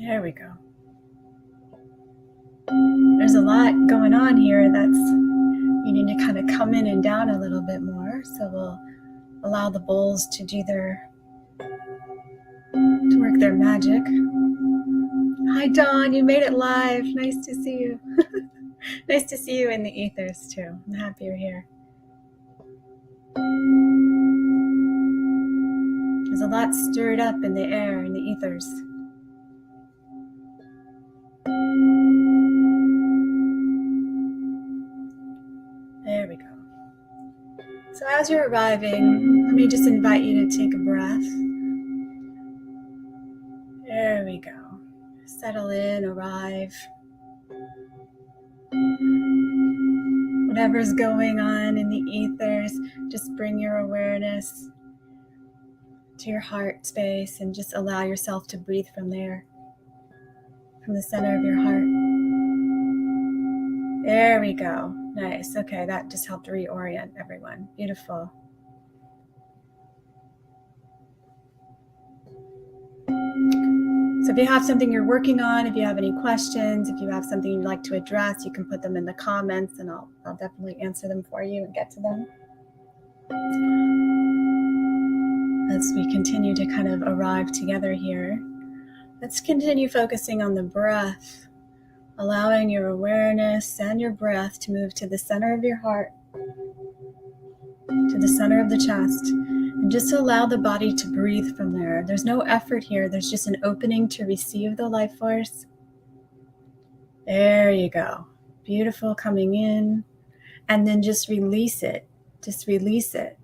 There we go. There's a lot going on here that's you need to kind of come in and down a little bit more. So we'll allow the bowls to work their magic. Hi Dawn, you made it live. Nice to see you. Nice to see you in the ethers too. I'm happy you're here. There's a lot stirred up in the air, in the ethers. There we go. So as you're arriving, let me just invite you to take a breath. There we go. Settle in, arrive. Whatever's going on in the ethers, just bring your awareness to your heart space and just allow yourself to breathe from there, from the center of your heart. There we go. Nice. Okay, that just helped reorient everyone. Beautiful. So if you have something you're working on, if you have any questions, if you have something you'd like to address, you can put them in the comments and I'll definitely answer them for you and get to them. As we continue to kind of arrive together here, let's continue focusing on the breath, allowing your awareness and your breath to move to the center of your heart, to the center of the chest, and just allow the body to breathe from there. There's no effort here. There's just an opening to receive the life force. There you go. Beautiful, coming in, and then just release it. Just release it.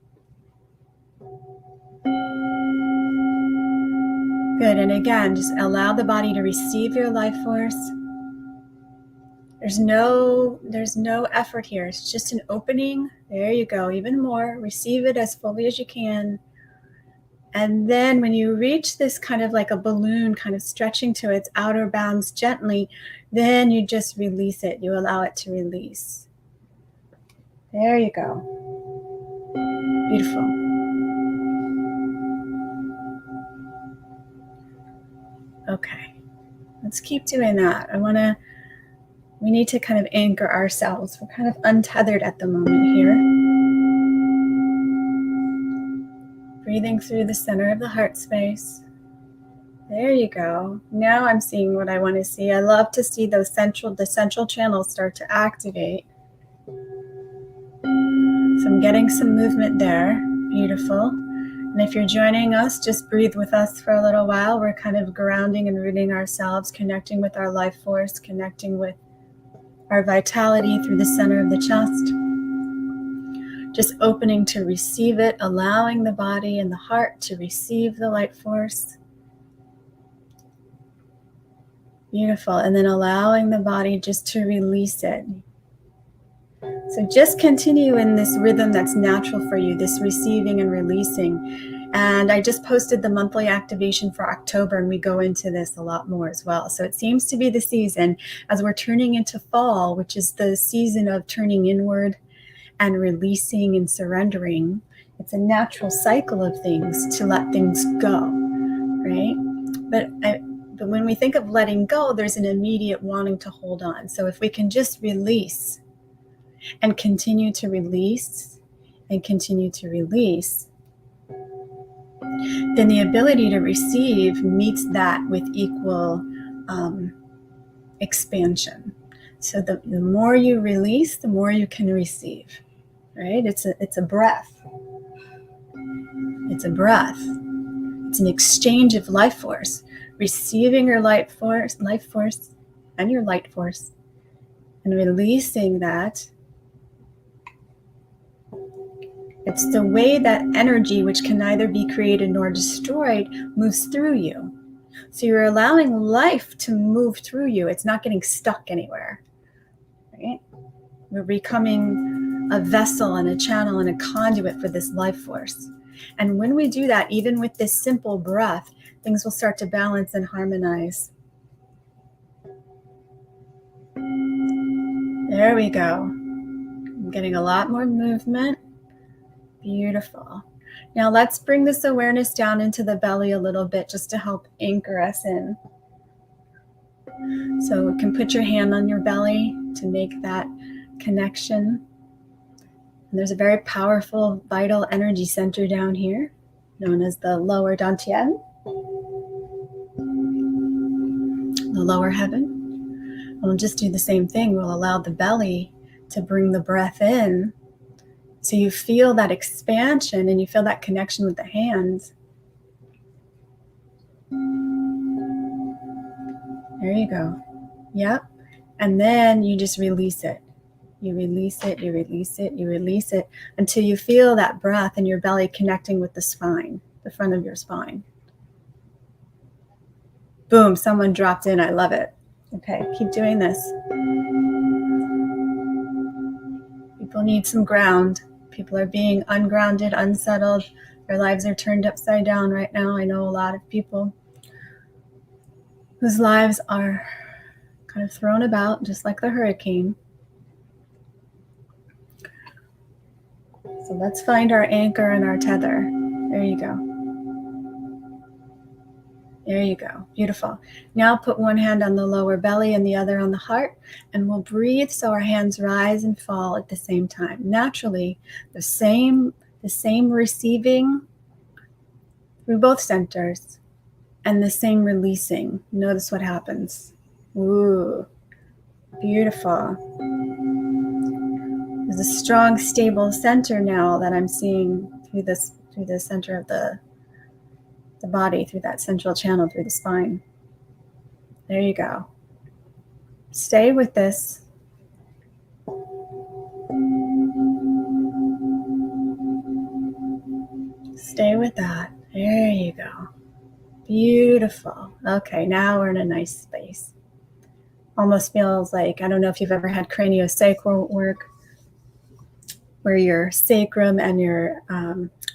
Good, and again, just allow the body to receive your life force. There's no effort here. It's just an opening. There you go, even more. Receive it as fully as you can. And then when you reach this kind of like a balloon, kind of stretching to its outer bounds gently, then you just release it. You allow it to release. There you go. Beautiful. Okay, let's keep doing that. We need to kind of anchor ourselves. We're kind of untethered at the moment here. Breathing through the center of the heart space. There you go. Now I'm seeing what I want to see. I love to see the central channels start to activate. So I'm getting some movement there. Beautiful. And if you're joining us, just breathe with us for a little while. We're kind of grounding and rooting ourselves, connecting with our life force, connecting with our vitality through the center of the chest. Just opening to receive it, allowing the body and the heart to receive the light force. Beautiful. And then allowing the body just to release it. So just continue in this rhythm that's natural for you, this receiving and releasing. And I just posted the monthly activation for October, and we go into this a lot more as well. So it seems to be the season as we're turning into fall, which is the season of turning inward and releasing and surrendering. It's a natural cycle of things to let things go, right? But when we think of letting go, there's an immediate wanting to hold on. So if we can just release and continue to release and continue to release, then the ability to receive meets that with equal expansion. So the more you release, the more you can receive, right? It's a breath. It's a breath. It's an exchange of life force, receiving your life force, and your light force, and releasing that. It's the way that energy, which can neither be created nor destroyed, moves through you. So you're allowing life to move through you. It's not getting stuck anywhere, right? We're becoming a vessel and a channel and a conduit for this life force. And when we do that, even with this simple breath, things will start to balance and harmonize. There we go. I'm getting a lot more movement. Beautiful. Now let's bring this awareness down into the belly a little bit just to help anchor us in. So you can put your hand on your belly to make that connection. And there's a very powerful, vital energy center down here, known as the lower dantian, the lower heaven. And we'll just do the same thing. We'll allow the belly to bring the breath in. So you feel that expansion and you feel that connection with the hands. There you go. Yep. And then you just release it. You release it, you release it, you release it until you feel that breath in your belly connecting with the spine, the front of your spine. Boom, someone dropped in. I love it. Okay, keep doing this. People need some ground. People are being ungrounded, unsettled. Their lives are turned upside down right now. I know a lot of people whose lives are kind of thrown about, just like the hurricane. So let's find our anchor and our tether. There you go. There you go. Beautiful. Now put one hand on the lower belly and the other on the heart, and we'll breathe so our hands rise and fall at the same time. Naturally, the same receiving through both centers and the same releasing. Notice what happens. Ooh, beautiful. There's a strong, stable center now that I'm seeing through the center of the body, through that central channel, through the spine. There you go. Stay with this. Stay with that. There you go. Beautiful. Okay, now we're in a nice space. Almost feels like, I don't know if you've ever had craniosacral work, where your sacrum and your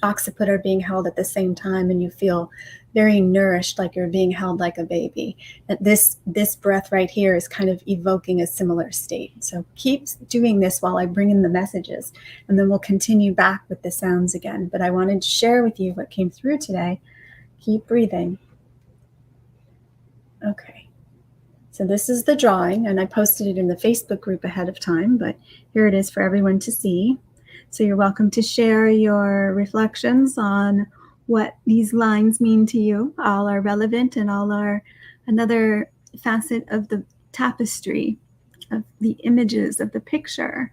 occiput are being held at the same time, and you feel very nourished, like you're being held like a baby. And this breath right here is kind of evoking a similar state. So keep doing this while I bring in the messages, and then we'll continue back with the sounds again. But I wanted to share with you what came through today. Keep breathing. Okay. So this is the drawing, and I posted it in the Facebook group ahead of time, but here it is for everyone to see. So you're welcome to share your reflections on what these lines mean to you. All are relevant and all are another facet of the tapestry, of the images, of the picture,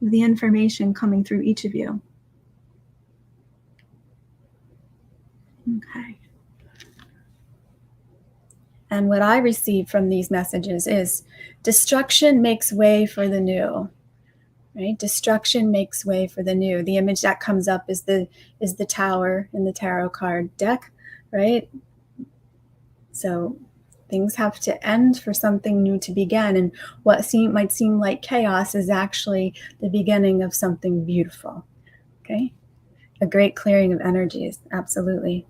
of the information coming through each of you. Okay. And what I receive from these messages is destruction makes way for the new. Right? Destruction makes way for the new. The image that comes up is the tower in the tarot card deck, right? So things have to end for something new to begin. And what might seem like chaos is actually the beginning of something beautiful. Okay? A great clearing of energies, absolutely.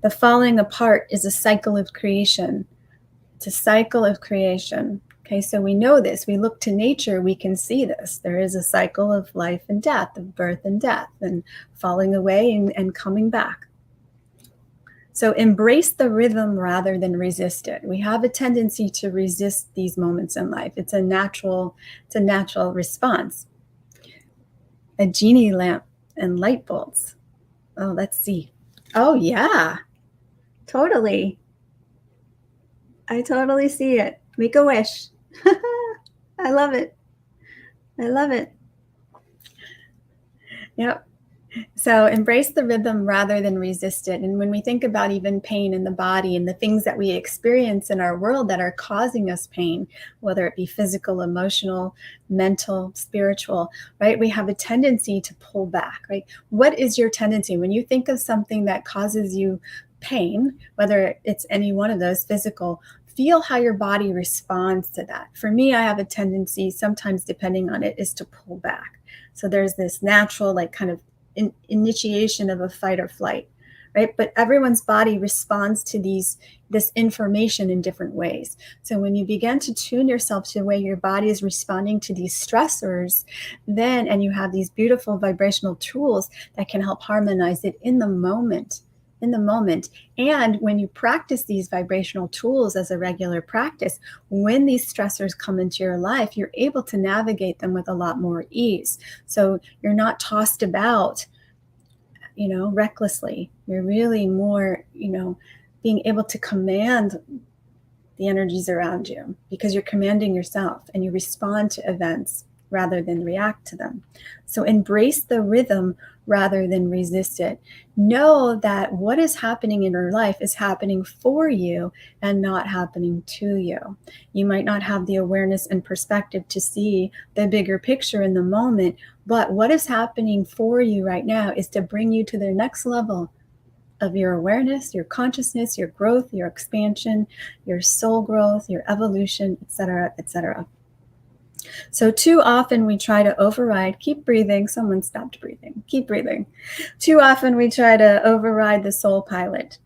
The falling apart is a cycle of creation. It's a cycle of creation. Okay, so we know this. We look to nature, we can see this. There is a cycle of life and death, of birth and death, and falling away and coming back. So embrace the rhythm rather than resist it. We have a tendency to resist these moments in life. It's a natural response. A genie lamp and light bulbs. Oh, let's see. Oh yeah, totally. I totally see it. Make a wish. I love it. I love it. Yep. So embrace the rhythm rather than resist it. And when we think about even pain in the body and the things that we experience in our world that are causing us pain, whether it be physical, emotional, mental, spiritual, right? We have a tendency to pull back, right? What is your tendency? When you think of something that causes you pain, whether it's any one of those, physical, feel how your body responds to that. For me, I have a tendency, sometimes depending on it, is to pull back. So there's this natural, like kind of initiation of a fight or flight, right? But everyone's body responds to this information in different ways. So when you begin to tune yourself to the way your body is responding to these stressors, and you have these beautiful vibrational tools that can help harmonize it in the moment, in the moment. And when you practice these vibrational tools as a regular practice, when these stressors come into your life, you're able to navigate them with a lot more ease. So you're not tossed about, recklessly. You're really more, being able to command the energies around you because you're commanding yourself and you respond to events rather than react to them. So embrace the rhythm rather than resist it. Know that what is happening in your life is happening for you and not happening to you. You might not have the awareness and perspective to see the bigger picture in the moment, but what is happening for you right now is to bring you to the next level of your awareness, your consciousness, your growth, your expansion, your soul growth, your evolution, etc., etc. So too often we try to override, keep breathing, someone stopped breathing, keep breathing. Too often we try to override the soul pilot.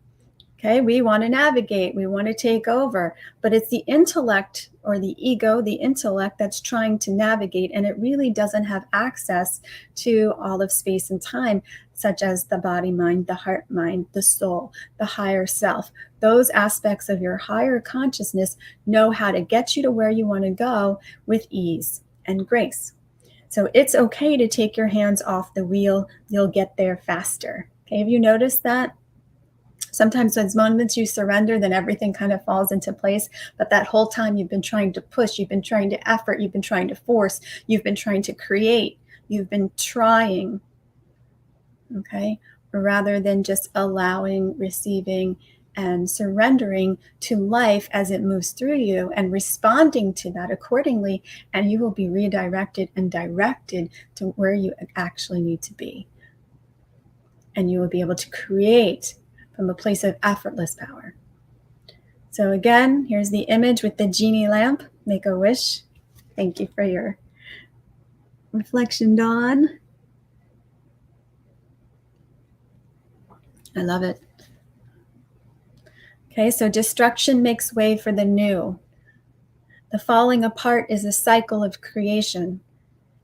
Okay, we want to navigate, we want to take over, but it's the intellect or the ego, the intellect that's trying to navigate, and it really doesn't have access to all of space and time, such as the body, mind, the heart, mind, the soul, the higher self. Those aspects of your higher consciousness know how to get you to where you want to go with ease and grace. So it's okay to take your hands off the wheel. You'll get there faster. Okay, have you noticed that? Sometimes those moments you surrender, then everything kind of falls into place. But that whole time you've been trying to push, you've been trying to effort, you've been trying to force, you've been trying to create, you've been trying, okay? Rather than just allowing, receiving, and surrendering to life as it moves through you and responding to that accordingly, and you will be redirected and directed to where you actually need to be. And you will be able to create from a place of effortless power. So again, here's the image with the genie lamp. Make a wish. Thank you for your reflection, Dawn. I love it. Okay, so destruction makes way for the new. The falling apart is a cycle of creation.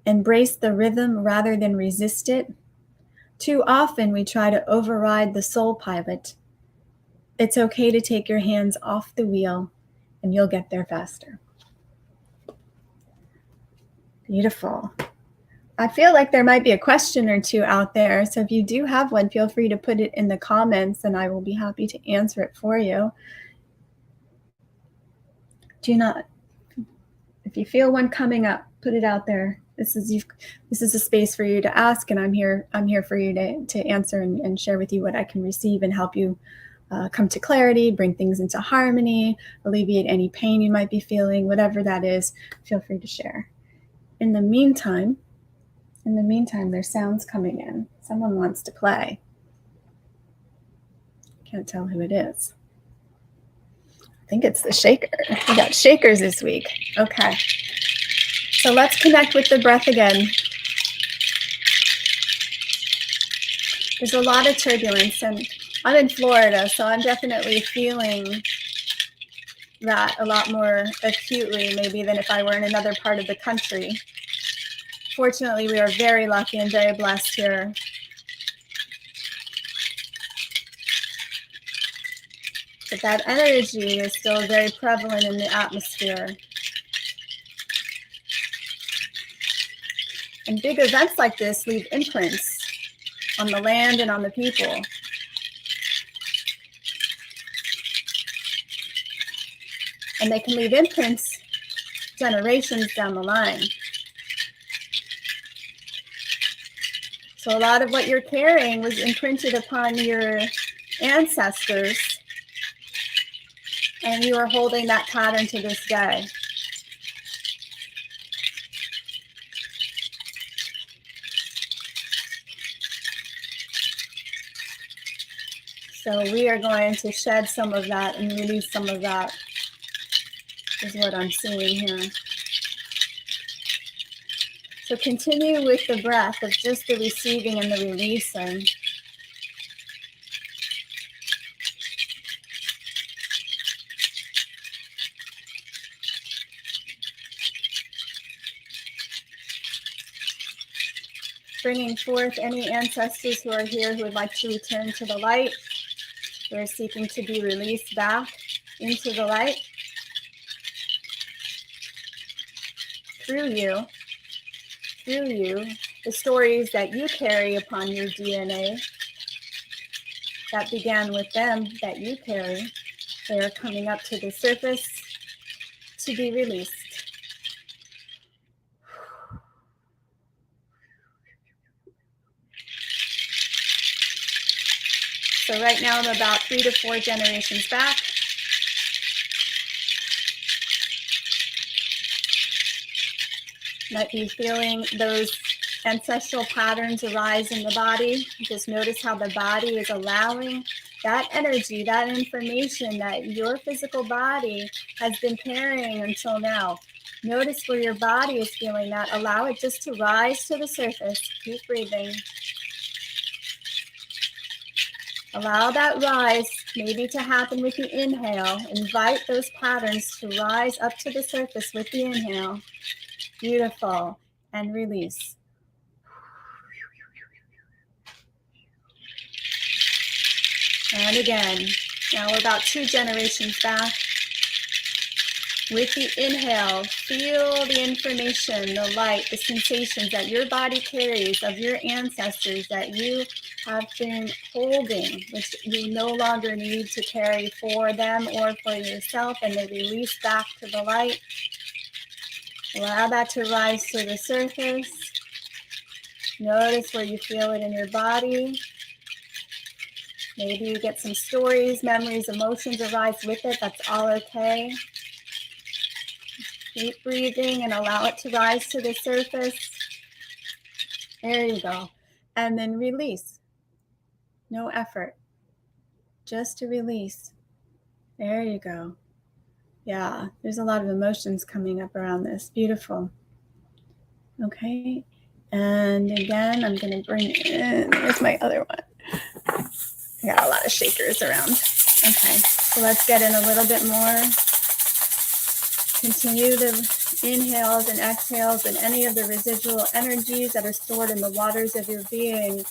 Embrace the rhythm rather than resist it. Too often we try to override the soul pilot. It's okay to take your hands off the wheel and you'll get there faster. Beautiful. I feel like there might be a question or two out there. So if you do have one, feel free to put it in the comments and I will be happy to answer it for you. If you feel one coming up, put it out there. This is a space for you to ask, and I'm here for you to answer and share with you what I can receive and help you come to clarity, bring things into harmony, alleviate any pain you might be feeling, whatever that is, feel free to share. In the meantime, there's sounds coming in. Someone wants to play. Can't tell who it is. I think it's the shaker. We got shakers this week. Okay. So let's connect with the breath again. There's a lot of turbulence, and I'm in Florida, so I'm definitely feeling that a lot more acutely maybe than if I were in another part of the country. Fortunately, we are very lucky and very blessed here. But that energy is still very prevalent in the atmosphere. And big events like this leave imprints on the land and on the people. And they can leave imprints generations down the line. So a lot of what you're carrying was imprinted upon your ancestors, and you are holding that pattern to this day. So we are going to shed some of that and release some of that, is what I'm seeing here. So continue with the breath of just the receiving and the releasing. Bringing forth any ancestors who are here who would like to return to the light. who are seeking to be released back into the light through you, the stories that you carry upon your DNA that began with them, that you carry, they are coming up to the surface to be released. So right now I'm about 3 to 4 generations back. Might be feeling those ancestral patterns arise in the body. Just notice how the body is allowing that energy, that information that your physical body has been carrying until now. Notice where your body is feeling that. Allow it just to rise to the surface. Keep breathing. Allow that rise maybe to happen with the inhale. Invite those patterns to rise up to the surface with the inhale. Beautiful. And release. And again, now we're about 2 generations back. With the inhale, feel the information, the light, the sensations that your body carries of your ancestors that you have been holding, which you no longer need to carry for them or for yourself, and they release back to the light. Allow that to rise to the surface. Notice where you feel it in your body. Maybe you get some stories, memories, emotions arise with it. That's all okay. Keep breathing and allow it to rise to the surface. There you go. And then release. No effort. Just to release. There you go. Yeah, there's a lot of emotions coming up around this. Beautiful. Okay. And again, I'm going to bring in, where's my other one? I got a lot of shakers around. Okay, so let's get in a little bit more. Continue the inhales and exhales and any of the residual energies that are stored in the waters of your being.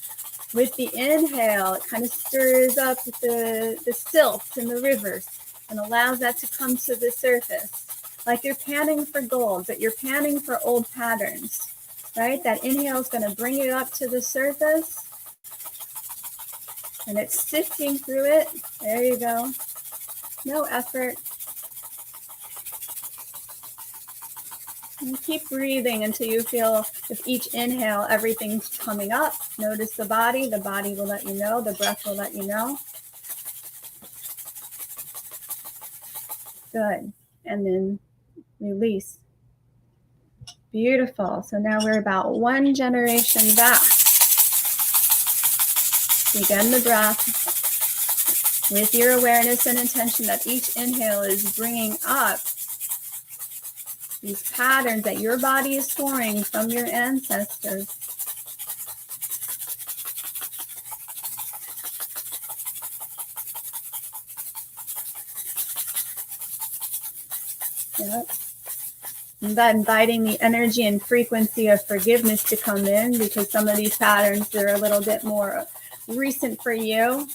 With the inhale, it kind of stirs up the silt in the rivers and allows that to come to the surface. Like you're panning for gold, but you're panning for old patterns, right? That inhale is going to bring it up to the surface. And it's sifting through it. There you go. No effort. And keep breathing until you feel with each inhale, everything's coming up. Notice the body will let you know, the breath will let you know. Good. And then release. Beautiful. So now we're about 1 generation back. Begin the breath with your awareness and intention that each inhale is bringing up these patterns that your body is storing from your ancestors. Yep. And then inviting the energy and frequency of forgiveness to come in, because some of these patterns are a little bit more recent for you.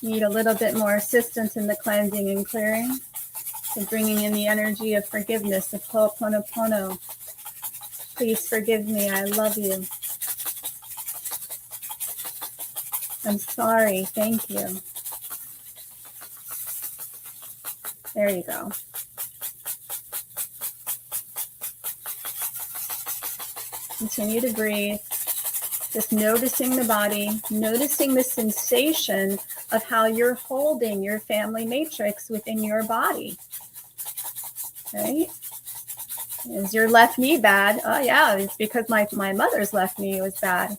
Need a little bit more assistance in the cleansing and clearing. So bringing in the energy of forgiveness, of Ho'oponopono. Please forgive me. I love you. I'm sorry. Thank you. There you go. Continue to breathe. Just noticing the body, noticing the sensation of how you're holding your family matrix within your body. Right? Is your left knee bad? Oh yeah, it's because my mother's left knee was bad.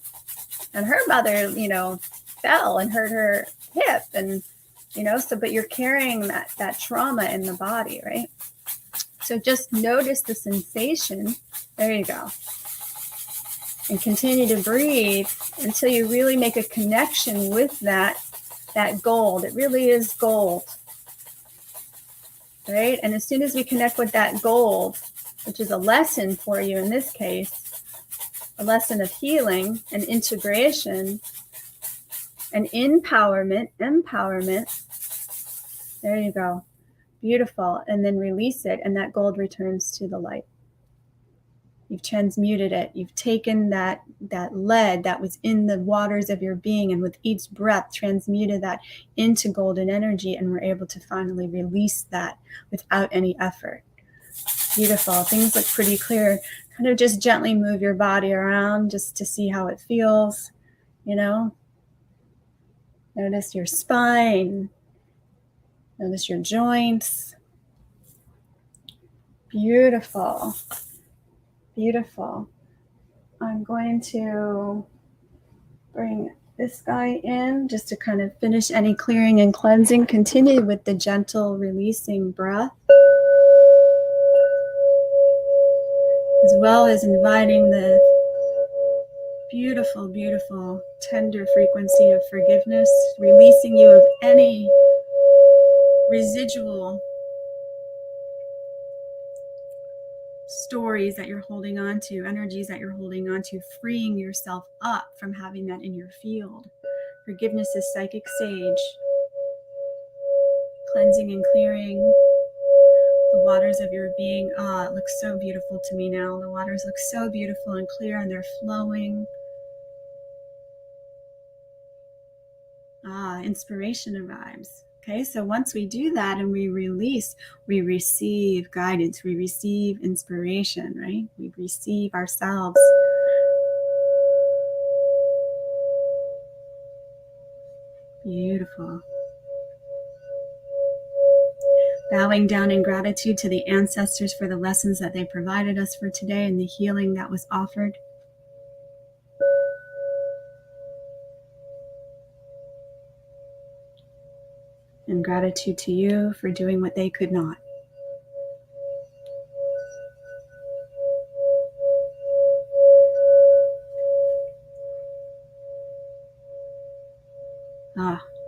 And her mother, fell and hurt her hip. And, so, but you're carrying that trauma in the body, right? So just notice the sensation. There you go. And continue to breathe until you really make a connection with that gold. It really is gold. Right? And as soon as we connect with that gold, which is a lesson for you in this case, a lesson of healing and integration, And empowerment. There you go. Beautiful. And then release it, and that gold returns to the light. You've transmuted it. You've taken that lead that was in the waters of your being, and with each breath transmuted that into golden energy, and we're able to finally release that without any effort. Beautiful. Things look pretty clear. Kind of just gently move your body around just to see how it feels, you know. Notice your spine. Notice your joints. Beautiful. Beautiful. I'm going to bring this guy in just to kind of finish any clearing and cleansing. Continue with the gentle releasing breath, as well as inviting the beautiful, beautiful, tender frequency of forgiveness, releasing you of any residual stories that you're holding on to, energies that you're holding on to, freeing yourself up from having that in your field. Forgiveness is psychic sage, cleansing and clearing the waters of your being. It looks so beautiful to me now. The waters look so beautiful and clear, and they're flowing. Inspiration arrives. Okay, so once we do that and we release, we receive guidance, we receive inspiration, right? We receive ourselves. Beautiful. Bowing down in gratitude to the ancestors for the lessons that they provided us for today and the healing that was offered. And gratitude to you for doing what they could not.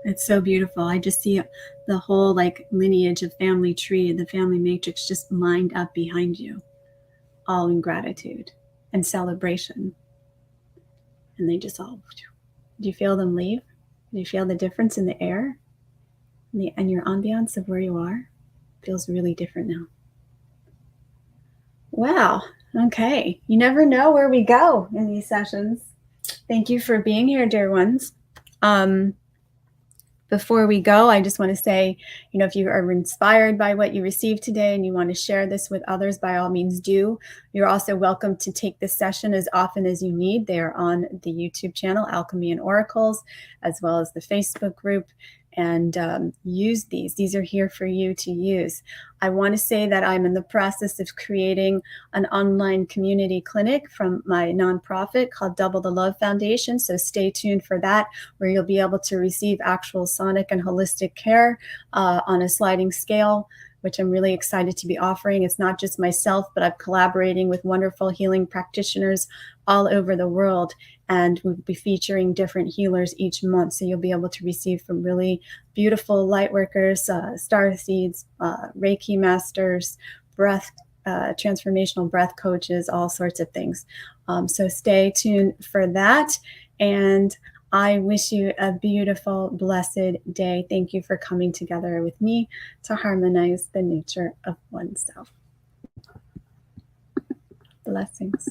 It's so beautiful. I just see the whole lineage of family tree, the family matrix just lined up behind you, all in gratitude and celebration. And they just all, do you feel them leave? Do you feel the difference in the air? And your ambiance of where you are feels really different now. Wow. Okay. You never know where we go in these sessions. Thank you for being here, dear ones. Before we go, I just want to say, if you are inspired by what you received today and you want to share this with others, by all means do. You're also welcome to take this session as often as you need. They are on the YouTube channel, Alchemy and Oracles, as well as the Facebook group. And use these. These are here for you to use. I want to say that I'm in the process of creating an online community clinic from my nonprofit called Double the Love Foundation. So stay tuned for that, where you'll be able to receive actual sonic and holistic care on a sliding scale, which I'm really excited to be offering. It's not just myself, but I'm collaborating with wonderful healing practitioners all over the world. And we'll be featuring different healers each month. So you'll be able to receive from really beautiful light workers, star seeds, Reiki masters, breath, transformational breath coaches, all sorts of things. So stay tuned for that. And I wish you a beautiful, blessed day. Thank you for coming together with me to harmonize the nature of oneself. Blessings.